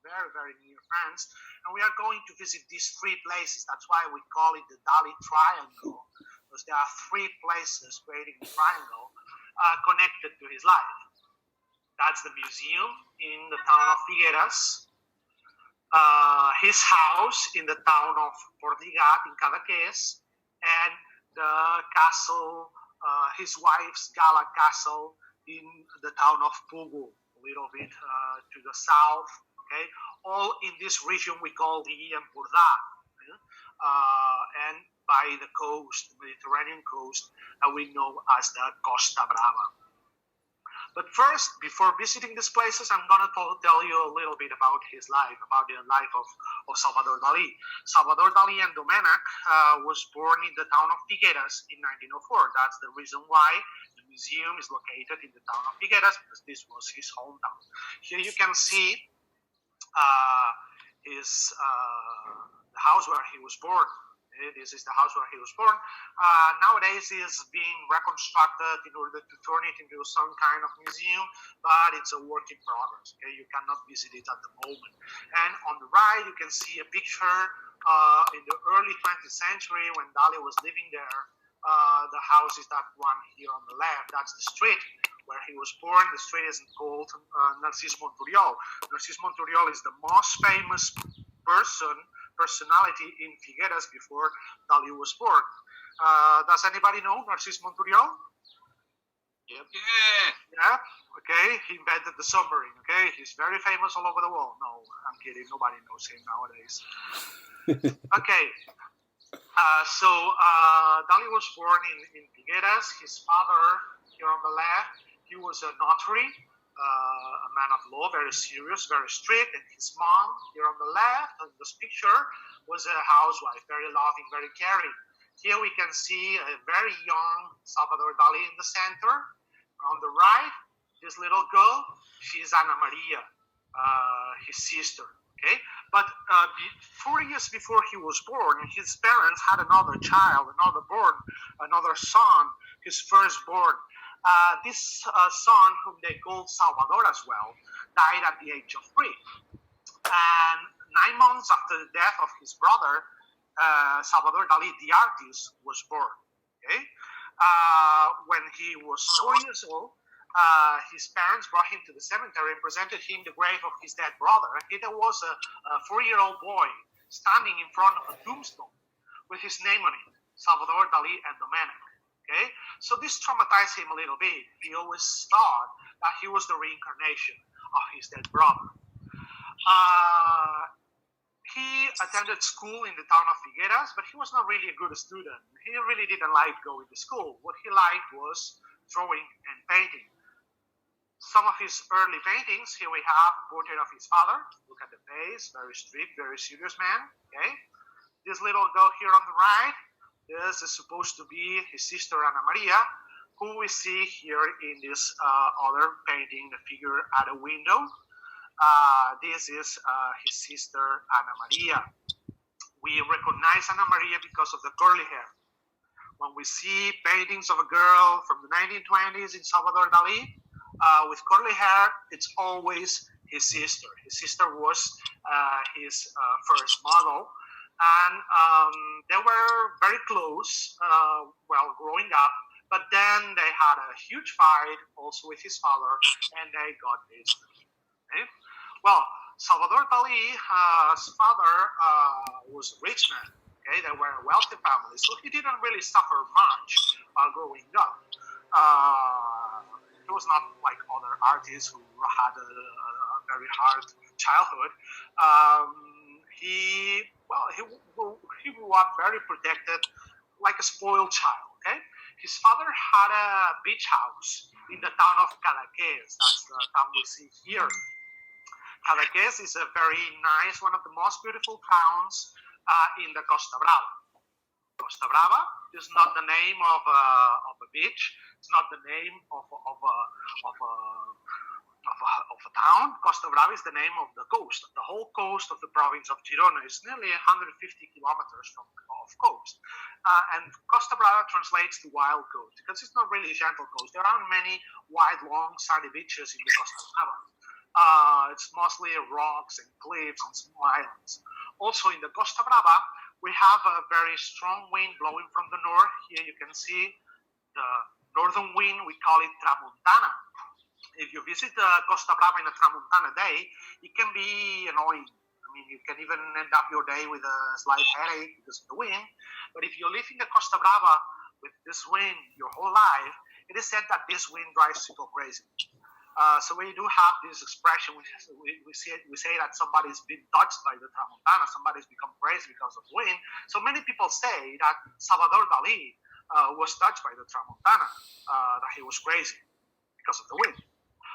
very, very near friends. And we are going to visit these three places. That's why we call it the Dali Triangle, because there are three places creating a triangle connected to his life. That's the museum in the town of Figueres, his house in the town of Portlligat in Cadaques, and the castle, his wife's gala castle in the town of Pugu, a little bit to the south. Okay, all in this region we call the Empordà, and by the coast, the Mediterranean coast, we know as the Costa Brava. But first, before visiting these places, I'm going to tell you a little bit about his life, about the life of Salvador Dali. Salvador Dali and Domènech was born in the town of Figueres in 1904. That's the reason why the museum is located in the town of Figueres, because this was his hometown. Here you can see the house where he was born. This is the house where he was born. Nowadays, it is being reconstructed in order to turn it into some kind of museum, but it's a work in progress. Okay, you cannot visit it at the moment. And on the right, you can see a picture in the early 20th century when Dali was living there. The house is that one here on the left. That's the street where he was born. The street is called Narcís Monturiol. Narcís Monturiol is the most famous personality in Figueres before Dali was born. Does anybody know Narcís Monturiol? Yep. Yeah. Okay. He invented the submarine. Okay. He's very famous all over the world. No, I'm kidding. Nobody knows him nowadays. Okay. So Dali was born in Figueres. His father, here on the left, he was a notary, a man of law, very serious, very strict. And his mom, here on the left, in this picture, was a housewife, very loving, very caring. Here we can see a very young Salvador Dali in the center. On the right, this little girl, she's Ana Maria, his sister. Okay, but 4 years before he was born, his parents had another child, another son, his firstborn. This son, whom they called Salvador as well, died at the age of 3. And 9 months after the death of his brother, Salvador Dali, the artist, was born. Okay, when he was 4 years old, his parents brought him to the cemetery and presented him the grave of his dead brother. And here there was a 4-year-old boy standing in front of a tombstone with his name on it, Salvador Dali and Domènech. Okay, so this traumatized him a little bit. He always thought that he was the reincarnation of his dead brother. He attended school in the town of Figueres, but he was not really a good student. He really didn't like going to school. What he liked was drawing and painting. Some of his early paintings, here we have a portrait of his father. Look at the face, very strict, very serious man. Okay, this little girl here on the right, this is supposed to be his sister Ana Maria, who we see here in this other painting, the figure at a window. This is his sister Ana Maria. We recognize Ana Maria because of the curly hair. When we see paintings of a girl from the 1920s in Salvador Dali with curly hair, it's always his sister. His sister was his first model. And they were very close while growing up, but then they had a huge fight also with his father, and they got divorced. Okay? Well, Salvador Dali's father was a rich man. Okay? They were a wealthy family, so he didn't really suffer much while growing up. He was not like other artists who had a very hard childhood. He grew up very protected, like a spoiled child. Okay, his father had a beach house in the town of Cadaques. That's the town we see here. Cadaques is a very nice, one of the most beautiful towns in the Costa Brava. Costa Brava is not the name of a beach. It's not the name of a town. Costa Brava is the name of the coast. The whole coast of the province of Girona is nearly 150 kilometers of coast. And Costa Brava translates to wild coast because it's not really a gentle coast. There aren't many wide, long, sandy beaches in the Costa Brava. It's mostly rocks and cliffs and small islands. Also in the Costa Brava, we have a very strong wind blowing from the north. Here you can see the northern wind, we call it Tramontana. If you visit Costa Brava in a Tramontana day, it can be annoying. I mean, you can even end up your day with a slight headache because of the wind. But if you live in the Costa Brava with this wind your whole life, it is said that this wind drives people crazy. So we do have this expression, we say that somebody's been touched by the Tramontana, somebody's become crazy because of the wind. So many people say that Salvador Dali was touched by the Tramontana, that he was crazy because of the wind.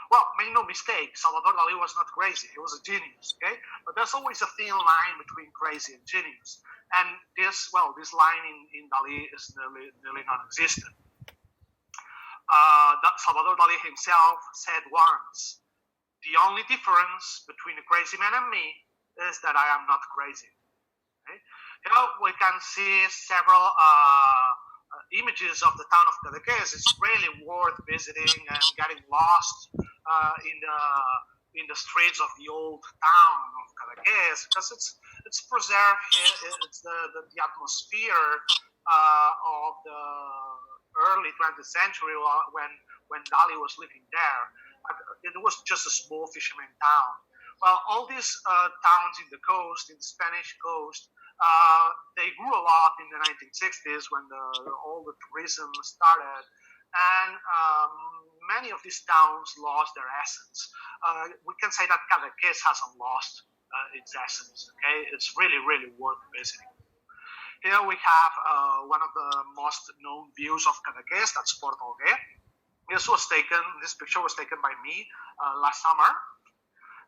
Well, make no mistake, Salvador Dali was not crazy. He was a genius, okay? But there's always a thin line between crazy and genius. And this line in Dali is nearly non-existent. Salvador Dali himself said once, the only difference between a crazy man and me is that I am not crazy. Okay? We can see several images of the town of Cadaques. It's really worth visiting and getting lost in the streets of the old town of Cadaques, because it's preserved here. It's the atmosphere of the early 20th century when Dali was living there. It was just a small fisherman town. Well, all these towns in the coast, in the Spanish coast, they grew a lot in the 1960s when all the tourism started, and many of these towns lost their essence. We can say that Cadaques hasn't lost its essence. Okay, it's really, really worth visiting. Here we have one of the most known views of Cadaques. That's Portlligat. This picture was taken by me last summer.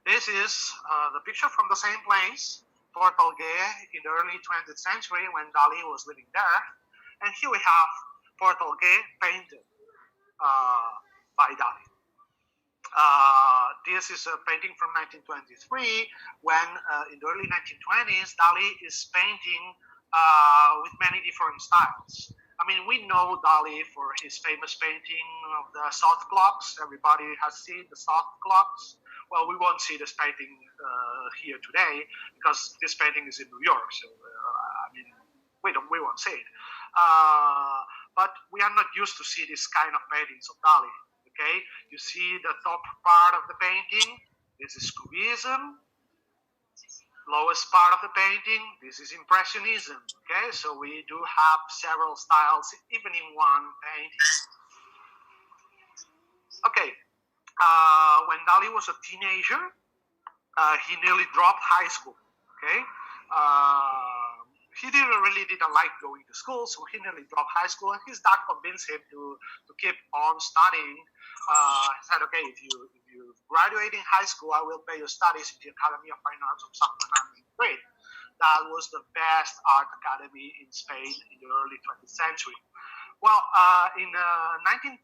This is the picture from the same place, Portlligat, in the early 20th century when Dali was living there. And here we have Portlligat painted by Dali. This is a painting from 1923 when in the early 1920s Dali is painting with many different styles. I mean, we know Dali for his famous painting of the soft clocks. Everybody has seen the soft clocks. Well, we won't see this painting here today because this painting is in New York, so I mean, we won't see it. But we are not used to see this kind of paintings of Dali. Okay, you see the top part of the painting. This is Cubism. Lowest part of the painting, this is Impressionism. Okay, so we do have several styles even in one painting. Okay, when Dali was a teenager, he nearly dropped high school. Okay, he didn't like going to school, so he nearly dropped high school, and his dad convinced him to keep on studying. He said, okay, if you graduate in high school, I will pay your studies in the Academy of Fine Arts of San Fernando in Madrid. That was the best art academy in Spain in the early 20th century. Well, in 1918,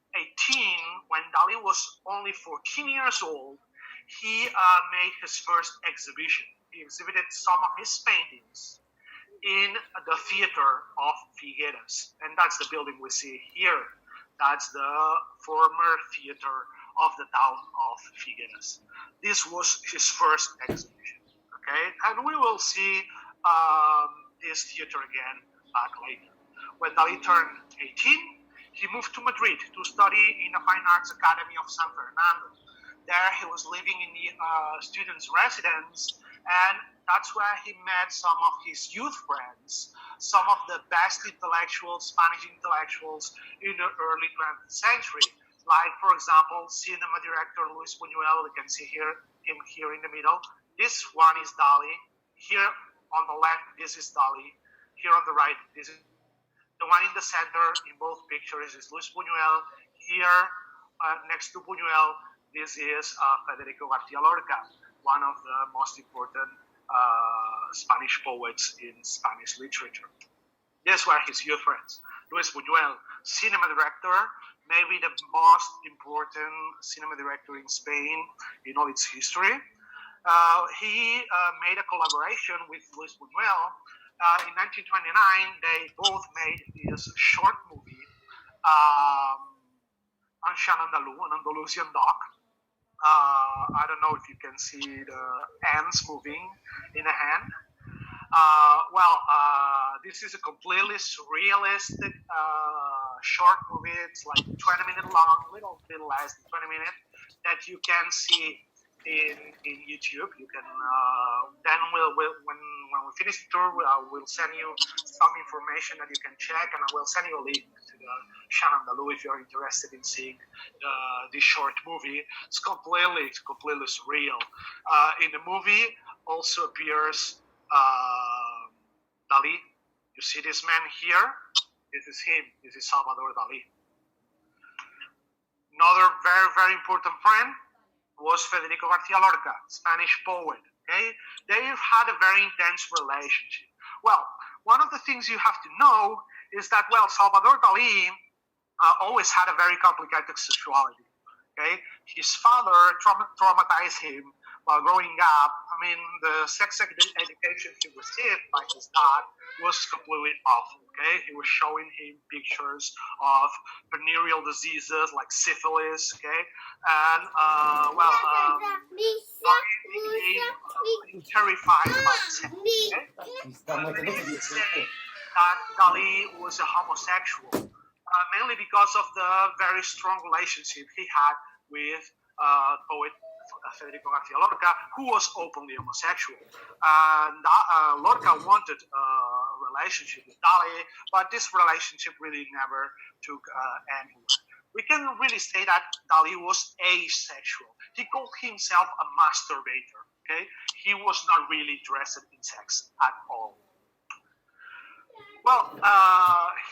when Dali was only 14 years old, he made his first exhibition. He exhibited some of his paintings in the theater of Figueres, and that's the building we see here. That's the former theater of the town of Figueres. This was his first exhibition, okay? And we will see this theater again back later. When Dali turned 18, he moved to Madrid to study in the Fine Arts Academy of San Fernando. There he was living in the students' residence, and that's where he met some of his youth friends, some of the best intellectuals, Spanish intellectuals in the early 20th century. Like, for example, cinema director Luis Buñuel. We can see him here in the middle. This one is Dali. Here on the left, this is Dali. Here on the right, this is the one in the center in both pictures is Luis Buñuel. Here, next to Buñuel, this is Federico García Lorca, one of the most important Spanish poets in Spanish literature. These were his youth friends. Luis Buñuel, cinema director, maybe the most important cinema director in Spain in all its history. He made a collaboration with Luis Buñuel. In 1929, they both made this short movie, An Andalusian Dog. I don't know if you can see the ants moving in a hand. This is a completely surrealistic short movie. It's like 20 minutes long, a little bit less than 20 minutes, that you can see in YouTube. You can then when we finish the tour, we'll send you some information that you can check, and I will send you a link to the Shannon Dalu if you're interested in seeing this short movie. It's completely surreal. In the movie also appears Dali. You see this man here? This is him. This is Salvador Dali. Another very important friend was Federico Garcia Lorca, Spanish poet. Okay, they've had a very intense relationship. Well, one of the things you have to know is that Salvador Dali always had a very complicated sexuality. Okay, his father traumatized him while growing up. I mean, the sex education he received by his dad was completely awful. Okay, he was showing him pictures of venereal diseases like syphilis. Okay, and became terrified about sex. Okay, they say that Dali was a homosexual, mainly because of the very strong relationship he had with poet Federico Garcia Lorca, who was openly homosexual. And Lorca wanted a relationship with Dali, but this relationship really never took anywhere. We can really say that Dali was asexual. He called himself a masturbator. Okay, he was not really interested in sex at all. Well,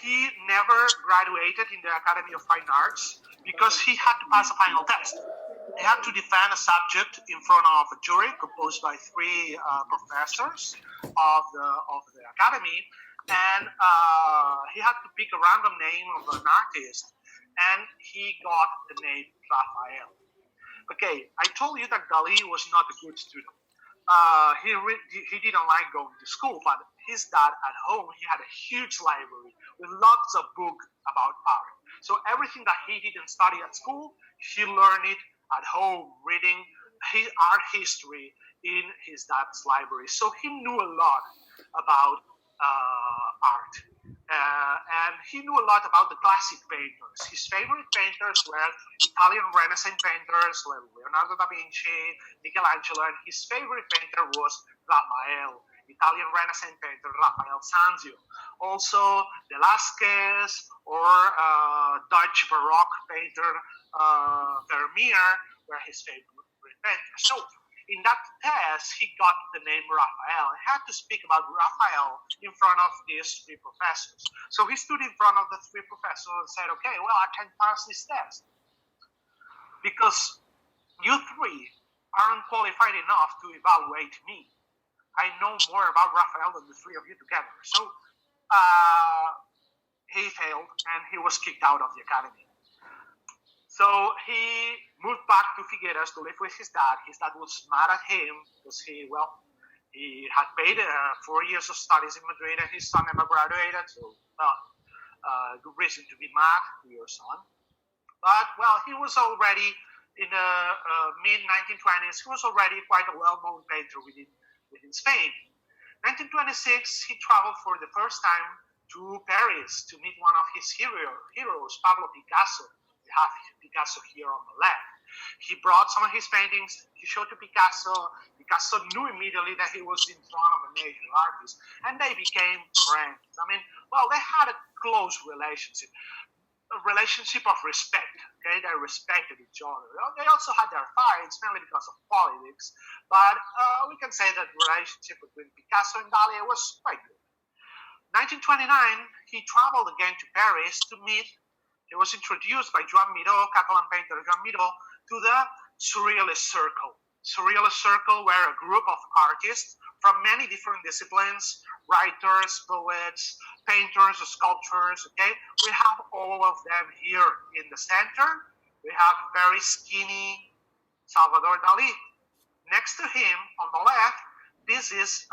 he never graduated in the Academy of Fine Arts because he had to pass a final test. He had to defend a subject in front of a jury composed by three professors of the Academy, and he had to pick a random name of an artist, and he got the name Raphael. Okay, I told you that Dali was not a good student. He didn't like going to school, but his dad at home, he had a huge library with lots of books about art. So everything that he didn't study at school, he learned it at home, reading his art history in his dad's library. So he knew a lot about art. And he knew a lot about the classic painters. His favorite painters were Italian Renaissance painters like Leonardo da Vinci, Michelangelo, and his favorite painter was Raphael, Italian Renaissance painter Raphael Sanzio. Also, Velázquez or Dutch Baroque painter Vermeer were his favorite painters. So, in that test, he got the name Raphael. He had to speak about Raphael in front of these three professors. So he stood in front of the three professors and said, okay, well, I can pass this test because you three aren't qualified enough to evaluate me. I know more about Raphael than the three of you together. So he failed and he was kicked out of the academy. So he moved back to Figueres to live with his dad. His dad was mad at him because he had paid 4 years of studies in Madrid and his son never graduated. So, good reason to be mad to your son. But, he was already in the mid-1920s. He was already quite a well-known painter within Spain. 1926, he traveled for the first time to Paris to meet one of his heroes, Pablo Picasso. We have Picasso here on the left. He brought some of his paintings. He showed to Picasso. Picasso knew immediately that he was in front of a major artist, and they became friends. I mean, they had a close relationship, a relationship of respect. Okay, they respected each other. They also had their fights, mainly because of politics, but we can say that the relationship between Picasso and Dali was quite good. 1929, he traveled again to Paris to meet. He was introduced by Joan Miró, Catalan painter Joan Miró, to the Surrealist Circle. Surrealist Circle were a group of artists from many different disciplines, writers, poets, painters, sculptors, okay? We have all of them here in the center. We have very skinny Salvador Dali. Next to him, on the left, this is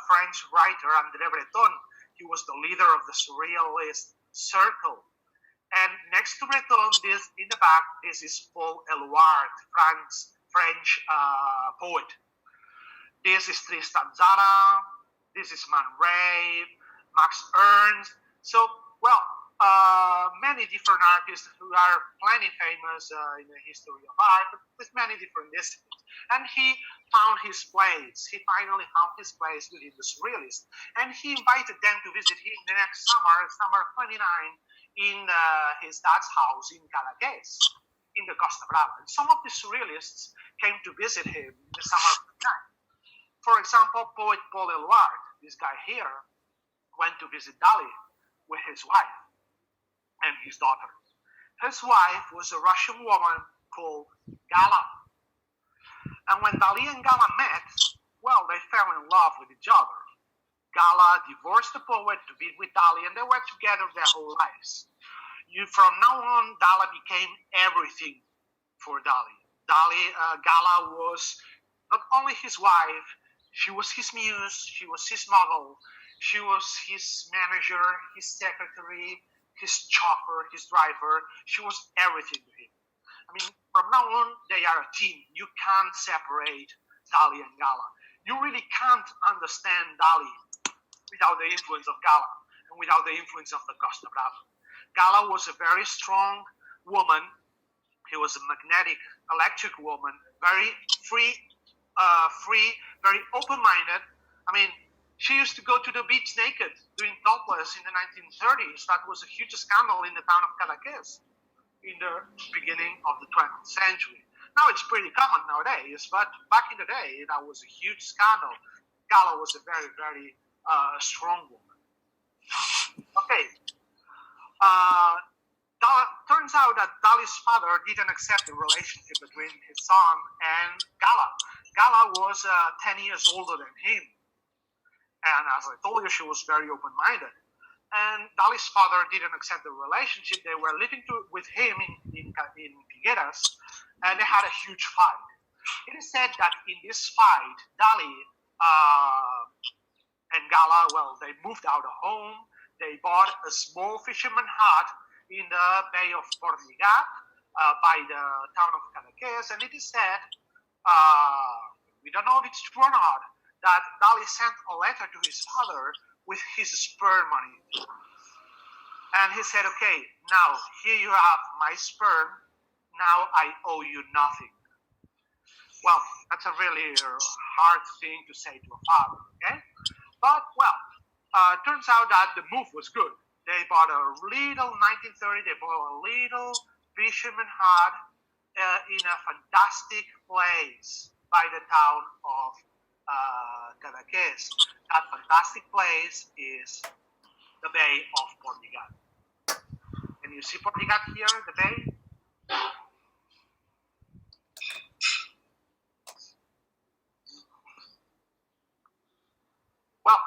French writer André Breton. He was the leader of the Surrealist Circle. And next to Breton, this in the back, this is Paul Eluard, French poet. This is Tristan Tzara. This is Man Ray, Max Ernst. So, well, many different artists who are plenty famous in the history of art, with many different disciplines. And he found his place. He finally found his place within the Surrealists. And he invited them to visit him the next summer 29, in his dad's house in Cadaques, in the Costa Brava. And some of the Surrealists came to visit him in the summer of 29. For example, poet Paul Eluard, this guy here, went to visit Dali with his wife and his daughter. His wife was a Russian woman called Gala. And when Dali and Gala met, well, they fell in love with each other. Gala divorced the poet to be with Dali, and they were together their whole lives. From now on, Dali became everything for Dali. Gala was not only his wife, she was his muse, she was his model, she was his manager, his secretary, his chauffeur, his driver. She was everything to him. I mean, from now on, they are a team. You can't separate Dali and Gala. You really can't understand Dali without the influence of Gala and without the influence of the Costa Brava. Gala was a very strong woman. He was a magnetic, electric woman, very free, very open-minded. I mean, she used to go to the beach naked, doing topless in the 1930s. That was a huge scandal in the town of Cadaques in the beginning of the 20th century. Now it's pretty common nowadays, but back in the day, that was a huge scandal. Gala was a very, very strong woman. Okay. Turns out that Dali's father didn't accept the relationship between his son and Gala. Gala was 10 years older than him. And as I told you, she was very open-minded. And Dali's father didn't accept the relationship. They were living with him in FIGUERES, and they had a huge fight. It is said that in this fight, Dali and Gala, well, they moved out of home. They bought a small fisherman hut in the Bay of Portlligat by the town of Cadaques, and it is said, we don't know if it's true or not, that Dali sent a letter to his father with his sperm on it. And he said, okay, now here you have my sperm, now I owe you nothing. Well, that's a really hard thing to say to a father, okay? But, well, turns out that the move was good. They bought a little, 1930, they bought a little fisherman hut in a fantastic place by the town of Cadaques. That fantastic place is the Bay of Portlligat. Can you see Portlligat here, the bay? Well,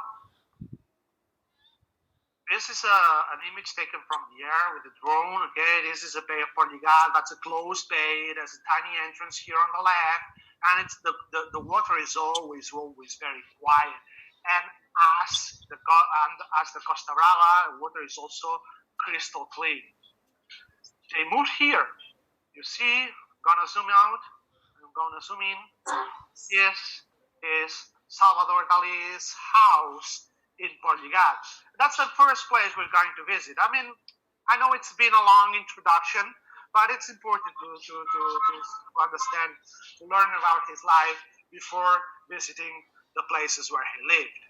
this is an image taken from the air with a drone, okay? This is a Bay of Portlligat. That's a closed bay. There's a tiny entrance here on the left. And it's the water is always very quiet. And as the Costa Brava, water is also crystal clean. They moved here. You see, I'm gonna zoom out. I'm gonna zoom in. This is Salvador Dali's house in Portlligat. That's the first place we're going to visit. I mean, I know it's been a long introduction, but it's important to understand, to learn about his life before visiting the places where he lived.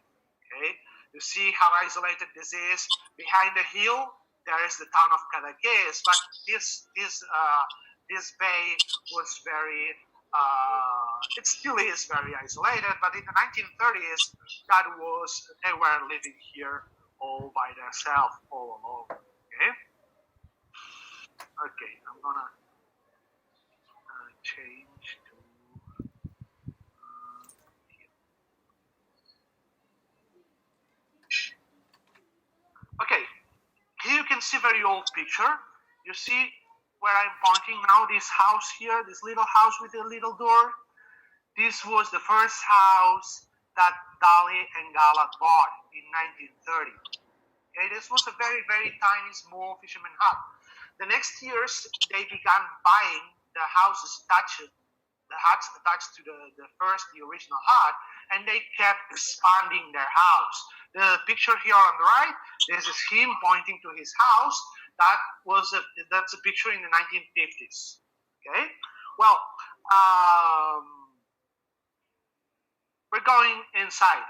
Okay, you see how isolated this is. Behind the hill, there is the town of Cadaques, but this bay was very, it still is very isolated. But in the 1930s, they were living here all by themselves, all alone. Okay. Okay, I'm gonna change to here. Okay, here you can see very old picture. You see where I'm pointing now, this house here, this little house with a little door. This was the first house that Dali and Gala bought in 1930. Okay, this was a very, very tiny, small fisherman hut. The next years, they began buying the houses attached to the original hut, and they kept expanding their house. The picture here on the right, this is him pointing to his house. That's a picture in the 1950s. Okay, well, we're going inside.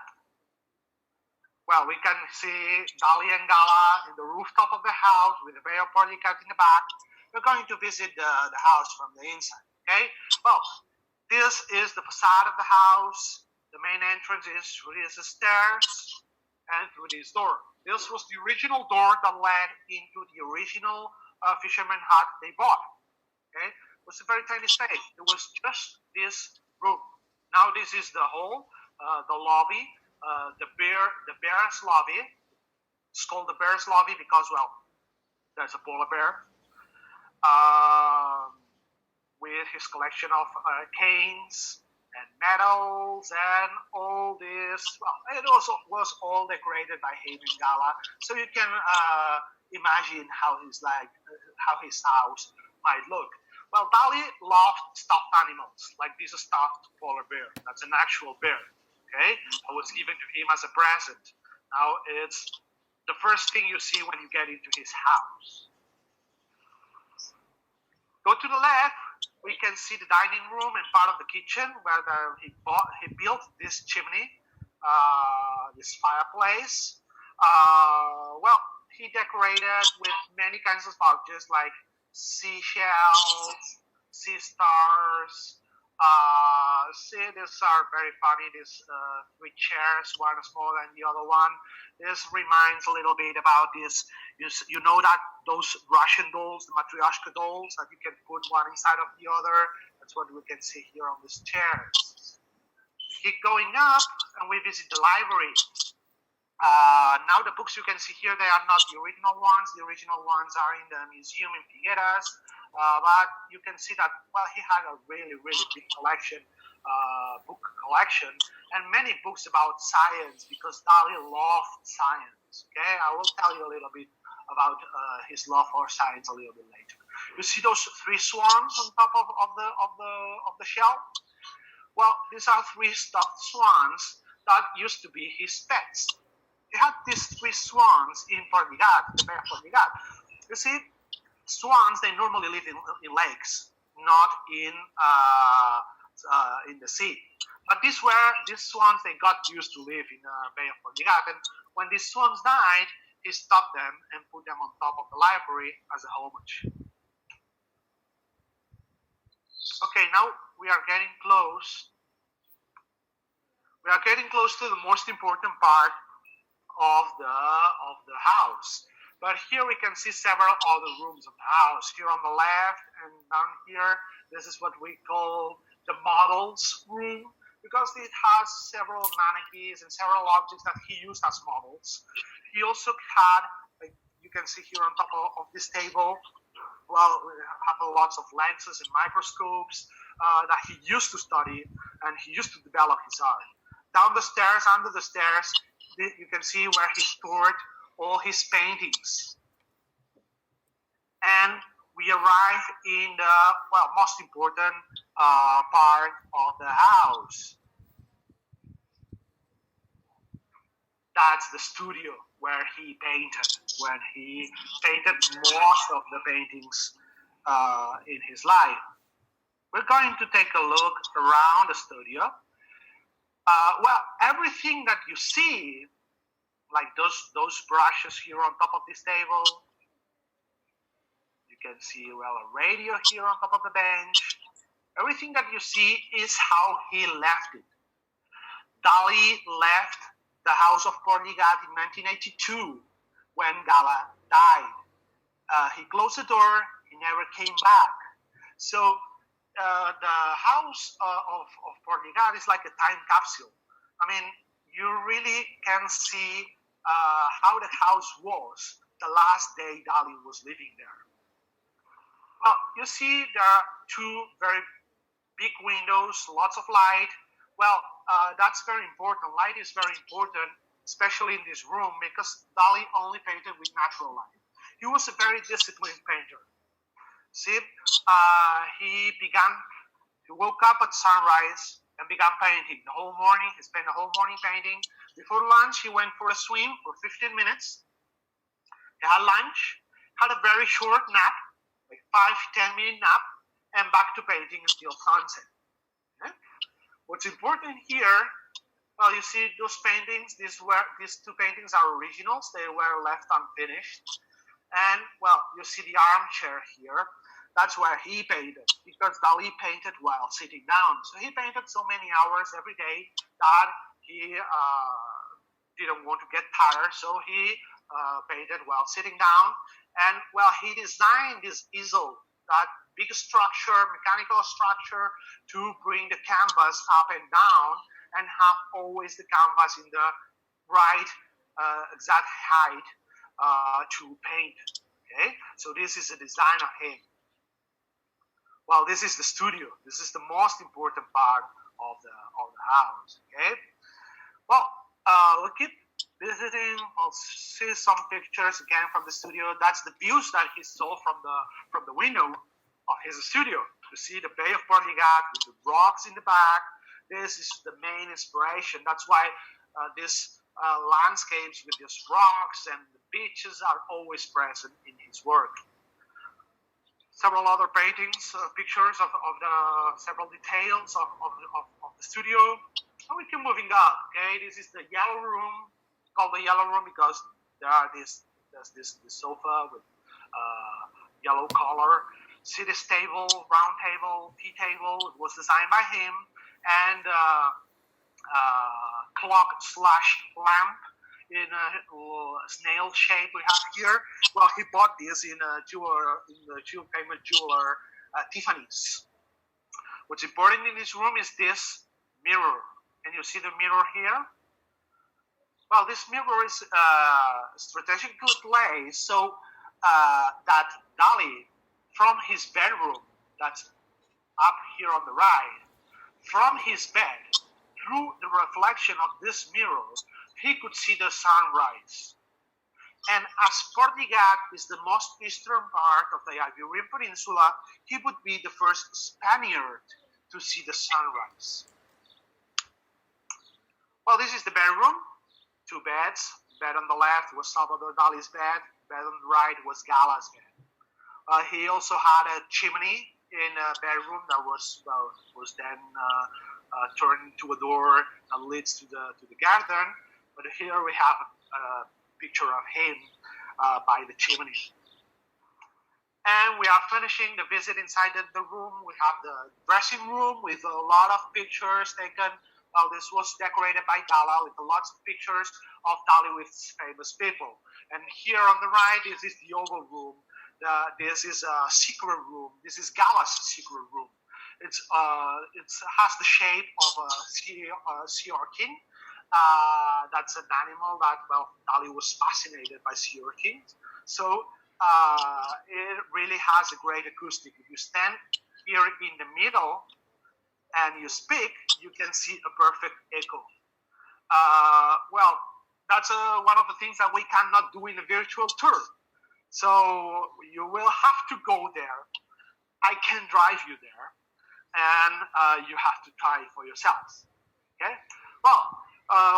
Well, we can see Dali and Gala in the rooftop of the house with the Bay of Portlligat in the back. We're going to visit the house from the inside, okay? Well, this is the facade of the house. The main entrance is through these stairs and through this door. This was the original door that led into the original fisherman hut they bought, okay? It was a very tiny space. It was just this room. Now this is the hall, the lobby, the bear's lobby. It's called the bear's lobby because, well, there's a polar bear with his collection of canes and medals and all this. Well, it also was all decorated by him and Gala, so you can imagine how his house might look. Well, Dali loved stuffed animals, like this stuffed polar bear. That's an actual bear. Okay, that was given to him as a present. Now it's the first thing you see when you get into his house. Go to the left, we can see the dining room and part of the kitchen where he built this chimney, this fireplace. Well, he decorated with many kinds of objects like seashells, sea stars. See, these are very funny. These three chairs, one smaller than the other one. This reminds a little bit about this. You know that those Russian dolls, the Matryoshka dolls, that you can put one inside of the other. That's what we can see here on these chairs. We keep going up, and we visit the library. Now the books you can see here, they are not the original ones. The original ones are in the museum in Figueres. But you can see that, well, he had a really, really big collection, book collection, and many books about science because Dali loved science. Okay, I will tell you a little bit about his love for science a little bit later. You see those three swans on top of the shelf? Well, these are three stuffed swans that used to be his pets. He had these three swans in Portlligat, the Bay of Portlligat. You see, swans, they normally live in lakes, not in the sea. But these swans, they got used to live in the Bay of Portlligat. And when these swans died, he stopped them and put them on top of the library as a homage. Okay, now we are getting close. We are getting close to the most important part of the house. But here we can see several other rooms of the house. Here on the left and down here, this is what we call the models room, because it has several mannequins and several objects that he used as models. He also had, like you can see here on top of this table, well, we have lots of lenses and microscopes that he used to study, and he used to develop his art. Down the stairs, under the stairs, you can see where he stored all his paintings. And we arrive in the, well, most important part of the house. That's the studio where he painted, when he painted most of the paintings in his life. We're going to take a look around the studio. Well, everything that you see, like those brushes here on top of this table. You can see, well, a radio here on top of the bench. Everything that you see is how he left it. Dali left the house of Portlligat in 1982 when Gala died. He closed the door, he never came back. So the house of Portlligat is like a time capsule. I mean, you really can see how the house was the last day Dali was living there. Well, you see there are two very big windows, lots of light. Well, that's very important. Light is very important, especially in this room, because Dali only painted with natural light. He was a very disciplined painter. See, he woke up at sunrise and began painting the whole morning. He spent the whole morning painting. Before lunch, he went for a swim for 15 minutes. He had lunch, had a very short nap, like 5-10 minute nap, and back to painting until sunset. Okay? What's important here, well, you see those paintings, these two paintings are originals. They were left unfinished. And, well, you see the armchair here. That's where he painted, because Dali painted while sitting down. So he painted so many hours every day that he didn't want to get tired, so he painted while sitting down. And, well, he designed this easel, that big structure, mechanical structure, to bring the canvas up and down and have always the canvas in the right exact height to paint. Okay, so this is a design of him. Well, this is the studio. This is the most important part of the house. Okay. Well, we'll keep visiting. We'll see some pictures again from the studio. That's the views that he saw from the window of his studio. You see the Bay of Portlligat with the rocks in the back. This is the main inspiration. That's why these landscapes with these rocks and the beaches are always present in his work. Several other paintings, pictures of the several details of the studio. And we keep moving up. Okay, this is the yellow room. It's called the yellow room because there's this sofa with yellow color. See this table, round table, tea table. It was designed by him, and clock/lamp in a snail shape we have here. Well, he bought this in the famous jeweler Tiffany's. What's important in this room is this mirror. Can you see the mirror here? Well, this mirror is strategically placed so that Dali, from his bedroom, that's up here on the right, from his bed, through the reflection of this mirror, he could see the sunrise. And as Portlligat is the most eastern part of the Iberian Peninsula, he would be the first Spaniard to see the sunrise. Well, this is the bedroom, 2 beds. Bed on the left was Salvador Dali's bed. Bed on the right was Gala's bed. He also had a chimney in a bedroom that was then turned into a door that leads to the garden. But here we have a picture of him by the chimney. And we are finishing the visit inside the room. We have the dressing room with a lot of pictures taken. Well, this was decorated by Gala with lots of pictures of Dali with famous people. And here on the right, this is the oval room. This is a secret room. This is Gala's secret room. It has the shape of a sea urchin. That's an animal that, well, Dali was fascinated by sea urchins. So it really has a great acoustic. If you stand here in the middle and you speak, you can see a perfect echo. Well, that's one of the things that we cannot do in a virtual tour. So you will have to go there. I can drive you there, and you have to try it for yourselves. Okay? Well,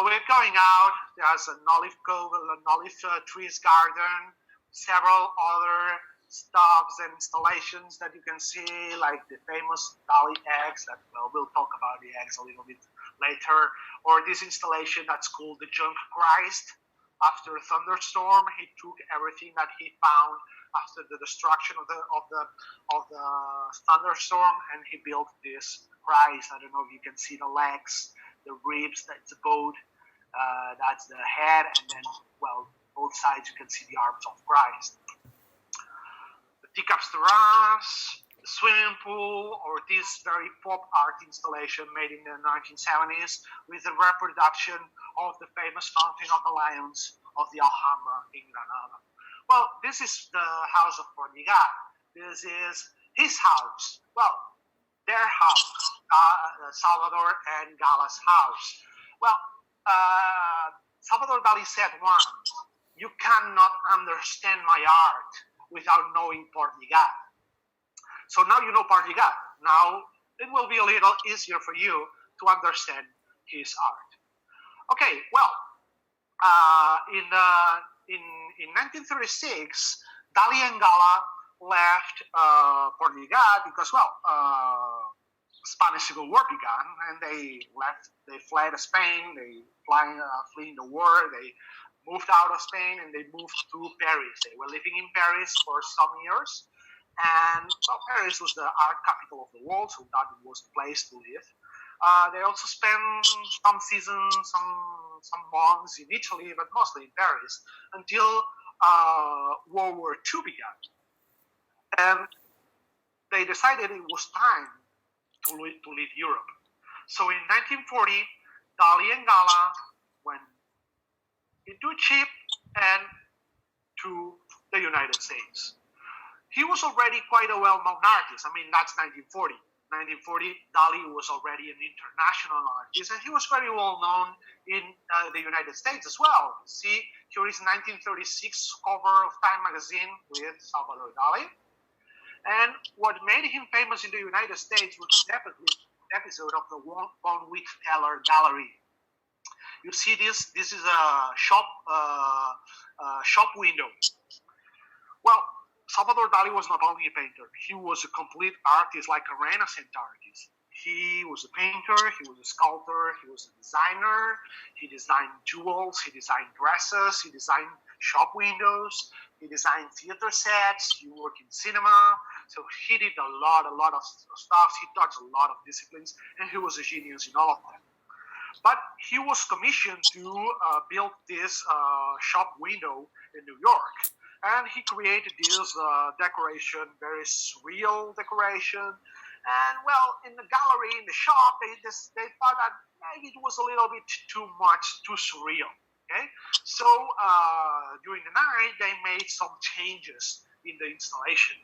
we're going out. There's an olive grove, an olive trees garden, several other stuffs and installations that you can see, like the famous Dali eggs. That, well, we'll talk about the eggs a little bit later. Or this installation that's called the Junk Christ. After a thunderstorm, he took everything that he found after the destruction of the thunderstorm, and he built this Christ. I don't know if you can see the legs, the ribs. That's the boat. That's the head, and then, well, both sides you can see the arms of Christ. The teacups terrace, the swimming pool, or this very pop art installation made in the 1970s with the reproduction of the famous Fountain of the Lions of the Alhambra in Granada. Well, this is the house of Portlligat. This is his house. Well, their house, Salvador and Gala's house. Well, Salvador Dali said once, "You cannot understand my art without knowing Portlligat." So now you know Portlligat. Now it will be a little easier for you to understand his art. Okay, well, in 1936, Dali and Gala left Portlligat because, well, Spanish Civil War began, and they left. They fled Spain. They fleeing the war. They moved out of Spain and they moved to Paris. They were living in Paris for some years, and well, Paris was the art capital of the world, so that was the place to live. They also spent some seasons, some months in Italy, but mostly in Paris until World War II began, and they decided it was time to leave Europe. So in 1940, Dali and Gala went into a ship and to the United States. He was already quite a well-known artist. I mean, that's 1940. 1940, Dali was already an international artist, and he was very well-known in the United States as well. See, here is 1936 cover of Time magazine with Salvador Dali. And what made him famous in the United States was this episode of the Von Teller Gallery. You see this is a shop window. Well, Salvador Dali was not only a painter, he was a complete artist, like a Renaissance artist. He was a painter, he was a sculptor, he was a designer, he designed jewels, he designed dresses, he designed shop windows, he designed theater sets, he worked in cinema, so he did a lot of stuff, he touched a lot of disciplines, and he was a genius in all of them. But he was commissioned to build this shop window in New York. And he created this decoration, very surreal decoration. And well, in the gallery, in the shop, they thought that maybe it was a little bit too surreal. Okay, so during the night, they made some changes in the installation.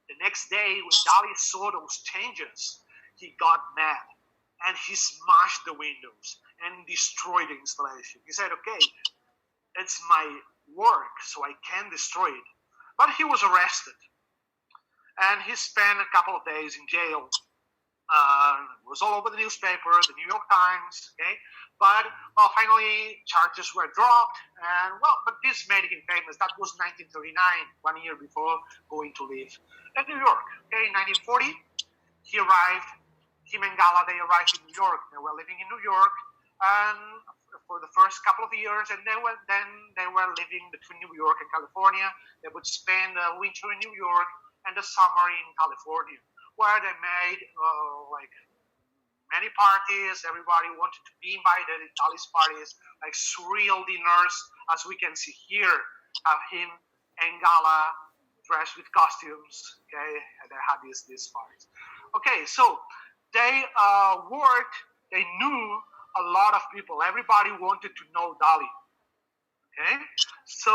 The next day, when Dali saw those changes, he got mad and he smashed the windows and destroyed the installation. He said, "Okay, it's my work, so I can destroy it." But he was arrested, and he spent a couple of days in jail. It was all over the newspaper, the New York Times. Okay, but well, finally charges were dropped, and well, but this made him famous. That was 1939, 1 year before going to live in New York. Okay, in 1940, he arrived. Him and Gala, they arrived in New York. They were living in New York, and for the first couple of years, and then they were living between New York and California. They would spend the winter in New York and the summer in California, where they made like many parties. Everybody wanted to be invited at Dali's parties, like surreal dinners, as we can see here. Have him and Gala dressed with costumes. Okay, and they had these parties. Okay, so they worked. They knew a lot of people. Everybody wanted to know Dali. Okay, so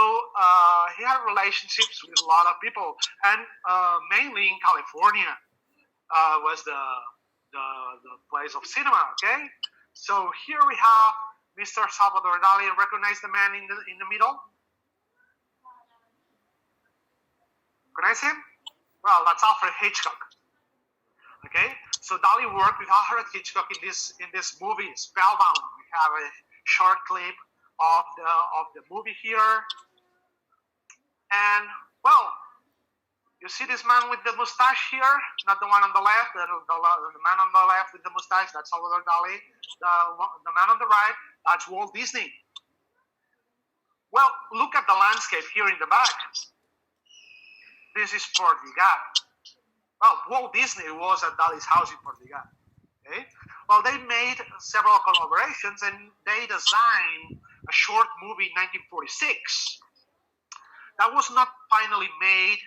he had relationships with a lot of people, and mainly in California was the place of cinema. Okay, so here we have Mr. Salvador Dali. Recognize the man in the middle? Recognize him? Well, that's Alfred Hitchcock. Okay, so Dali worked with Alfred Hitchcock in this movie, Spellbound. We have a short clip of the movie here, and well, you see this man with the mustache here, not the one on the left. The man on the left with the mustache, that's Salvador Dali. The man on the right, that's Walt Disney. Well, look at the landscape here in the back. This is Portlligat. Well, Walt Disney was at Dali's house in Portlligat. Okay? Well, they made several collaborations, and they designed a short movie in 1946. That was not finally made,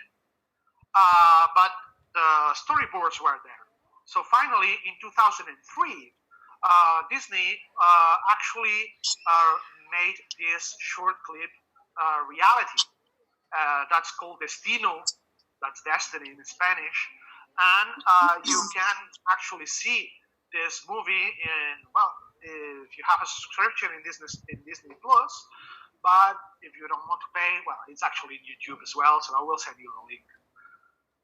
but the storyboards were there. So finally, in 2003, Disney actually made this short clip reality. That's called Destino. That's Destiny in Spanish. And you can actually see this movie if you have a subscription in Disney Plus. But if you don't want to pay, well, it's actually in YouTube as well, so I will send you a link.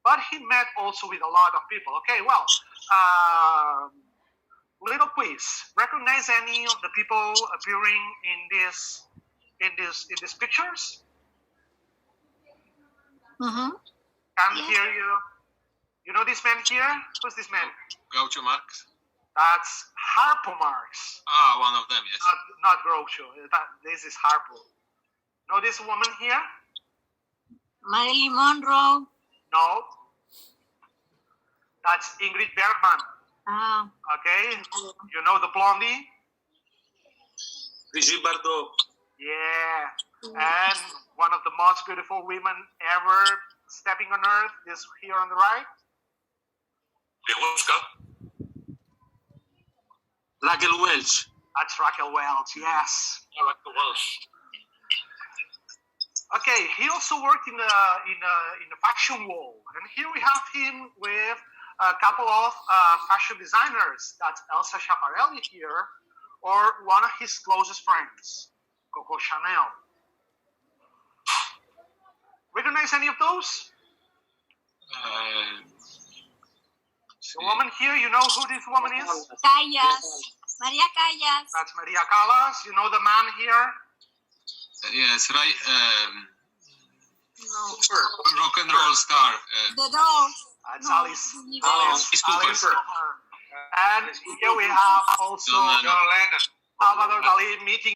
but he met also with a lot of people. Okay, well, little quiz. Recognize any of the people appearing in these pictures? Mm-hmm. Can hear you. You know this man here? Who's this man? Groucho Marx. That's Harpo Marx. Ah, one of them, yes. Not Groucho. This is Harpo. Know this woman here? Marilyn Monroe. No. That's Ingrid Bergman. Ah. Okay. You know the blondie? Brigitte Bardot. Yeah. And one of the most beautiful women ever stepping on earth is here on the right. Raquel Welch. That's Raquel Welch, yes. Raquel Welch. Okay, he also worked in a fashion wall, and here we have him with a couple of fashion designers. That's Elsa Schiaparelli here, or one of his closest friends, Coco Chanel. Recognize any of those? The woman here, you know who this woman is? Callas. Maria Callas. That's Maria Callas. You know the man here? Yes, right. No. Rock and roll star. The Doors. That's No, Alice Cooper. And here we have also John Salvador Dali meeting